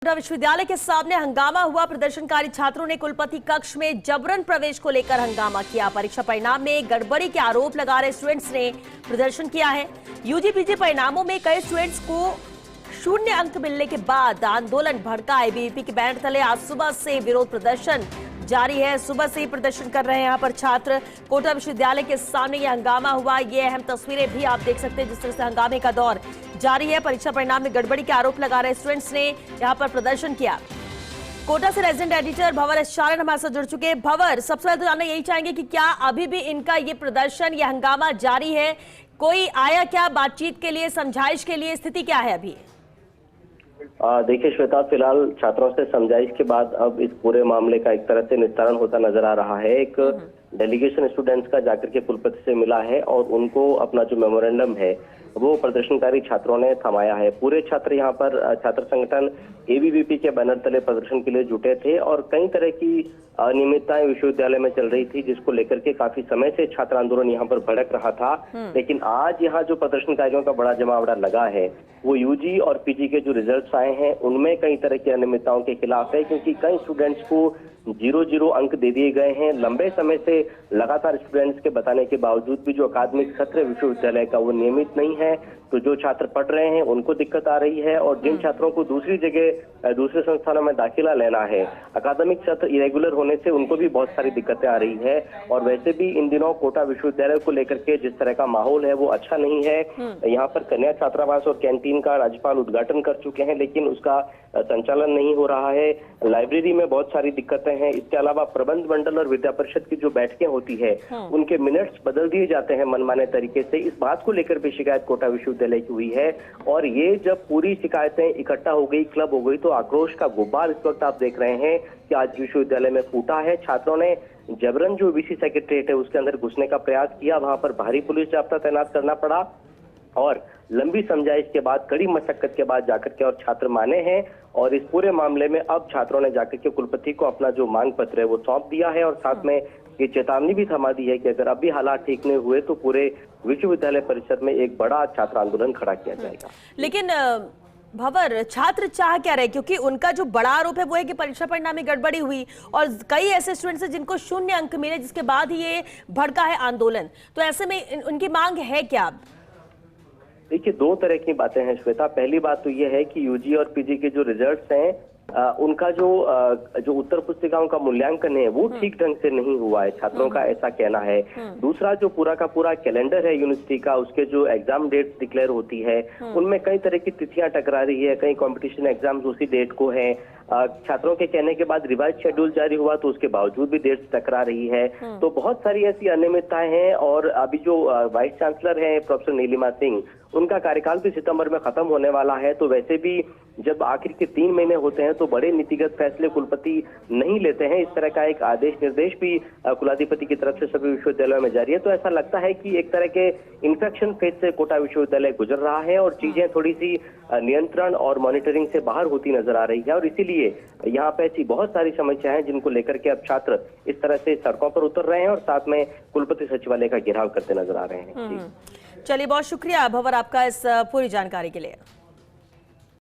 कोटा विश्वविद्यालय के सामने हंगामा हुआ। प्रदर्शनकारी छात्रों ने कुलपति कक्ष में जबरन प्रवेश को लेकर हंगामा किया। परीक्षा परिणाम में गड़बड़ी के आरोप लगा रहे स्टूडेंट्स ने प्रदर्शन किया है। यूजी पीजी परिणामों में कई स्टूडेंट्स को 0 अंक मिलने के बाद आंदोलन भड़का। एबीवीपी के बैनर तले आज सुबह से विरोध प्रदर्शन जारी है। सुबह से ही प्रदर्शन कर रहे हैं यहाँ पर छात्र। कोटा विश्वविद्यालय के सामने यह हंगामा हुआ। ये अहम तस्वीरें भी आप देख सकते हैं जिस तरह से हंगामे का दौर जारी है। परीक्षा परिणाम में गड़बड़ी के आरोप लगा रहे स्टूडेंट्स ने यहाँ पर प्रदर्शन किया। कोटा से रेजिडेंट एडिटर भंवर एस शारण हमारे साथ जुड़ चुके हैं। भंवर, सबसे पहले तो जानना यही चाहेंगे कि क्या अभी भी इनका ये प्रदर्शन, ये हंगामा जारी है? कोई आया क्या बातचीत के लिए, समझाइश के लिए? स्थिति क्या है अभी? देखिए श्वेता, फिलहाल छात्रों से समझाइश के बाद अब इस पूरे मामले का एक तरह से निस्तारण होता नजर आ रहा है। एक डेलीगेशन स्टूडेंट्स का जाकर के कुलपति से मिला है और उनको अपना जो मेमोरेंडम है वो प्रदर्शनकारी छात्रों ने थमाया है। पूरे छात्र यहाँ पर छात्र संगठन एबीवीपी के बैनर तले प्रदर्शन के लिए जुटे थे और कई तरह की अनियमितताएं विश्वविद्यालय में चल रही थी, जिसको लेकर के काफी समय से छात्र आंदोलन यहाँ पर भड़क रहा था। लेकिन आज यहाँ जो प्रदर्शनकारियों का बड़ा जमावड़ा लगा है वो यूजी और पीजी के जो रिजल्ट्स आए हैं उनमें कई तरह की अनियमितताओं के खिलाफ है, क्योंकि कई स्टूडेंट्स को 0-0 अंक दे दिए गए हैं। लंबे समय से लगातार स्टूडेंट्स के बताने के बावजूद भी जो अकादमिक सत्र विश्वविद्यालय का वो नियमित नहीं है, तो जो छात्र पढ़ रहे हैं उनको दिक्कत आ रही है और जिन छात्रों को दूसरी जगह दूसरे संस्थानों में दाखिला लेना है, अकादमिक सत्र इरेगुलर होने से उनको भी बहुत सारी दिक्कतें आ रही है। और वैसे भी इन दिनों कोटा विश्वविद्यालय को लेकर के जिस तरह का माहौल है वो अच्छा नहीं है। यहाँ पर कन्या छात्रावास और कैंटीन का राज्यपाल उद्घाटन कर चुके हैं, लेकिन उसका संचालन नहीं हो रहा है। लाइब्रेरी में बहुत सारी दिक्कतें हैं। इसके अलावा प्रबंध मंडल और विद्या परिषद की जो बैठकें होती है उनके मिनट्स बदल दिए जाते हैं मनमाने तरीके से। इस बात को लेकर भी शिकायत कोटा विश्वविद्यालय की हुई है और ये जब पूरी शिकायतें इकट्ठा हो गई, क्लब हो गई, तो आक्रोश का गुब्बार इस वक्त आप देख रहे हैं कि आज विश्वविद्यालय में फूटा है। छात्रों ने जबरन जो वीसी सेक्रेटरीएट है उसके अंदर घुसने का प्रयास किया, वहां पर भारी पुलिस जाब्ता तैनात करना पड़ा और लंबी समझाइश के बाद, कड़ी मशक्कत के बाद जाकर के और छात्र माने हैं। और इस पूरे मामले में अब छात्रों ने जाकर के कुलपति को अपना जो मांग पत्र है वो सौंप दिया है और साथ में ये चेतावनी भी थमा दी है कि अगर अब भी हालात ठीक नहीं हुए तो पूरे विश्वविद्यालय परिषद में एक बड़ा छात्र आंदोलन खड़ा किया जाएगा। लेकिन भंवर, छात्र चाह क्या रहे? क्योंकि उनका जो बड़ा आरोप है वो है कि परीक्षा परिणाम में गड़बड़ी हुई और कई ऐसे स्टूडेंट्स हैं जिनको 0 अंक मिले, जिसके बाद ही ये भड़का है आंदोलन। तो ऐसे में उनकी मांग है क्या? देखिए, 2 तरह की बातें हैं श्वेता। पहली बात तो ये है कि यूजी और पीजी के जो रिजल्ट्स हैं उनका जो उत्तर पुस्तिकाओं का मूल्यांकन है वो ठीक ढंग से नहीं हुआ है, छात्रों का ऐसा कहना है। दूसरा, जो पूरा का पूरा कैलेंडर है यूनिवर्सिटी का, उसके जो एग्जाम डेट्स डिक्लेयर होती है उनमें कई तरह की तिथियां टकरा रही है। कई कंपटीशन एग्जाम्स उसी डेट को है। छात्रों के कहने के बाद रिवाइज शेड्यूल जारी हुआ तो उसके बावजूद भी डेट्स टकरा रही है। तो बहुत सारी ऐसी अनियमितताएं हैं और अभी जो वाइस चांसलर हैं प्रोफेसर नीलिमा सिंह, उनका कार्यकाल भी सितंबर में खत्म होने वाला है। तो वैसे भी जब आखिर के 3 महीने होते हैं तो बड़े नीतिगत फैसले कुलपति नहीं लेते हैं। इस तरह का एक आदेश निर्देश भी कुलाधिपति की तरफ से सभी विश्वविद्यालयों में जारी है। तो ऐसा लगता है कि एक तरह के इन्फेक्शन फेज से कोटा विश्वविद्यालय गुजर रहा है और चीजें थोड़ी सी नियंत्रण और मॉनिटरिंग से बाहर होती नजर आ रही है। और इसीलिए यहाँ पे ऐसी बहुत सारी समस्याएं हैं जिनको लेकर के अब छात्र इस तरह से सड़कों पर उतर रहे हैं और साथ में कुलपति सचिवालय का घेराव करते नजर आ रहे हैं। चलिए, बहुत शुक्रिया भंवर आपका इस पूरी जानकारी के लिए।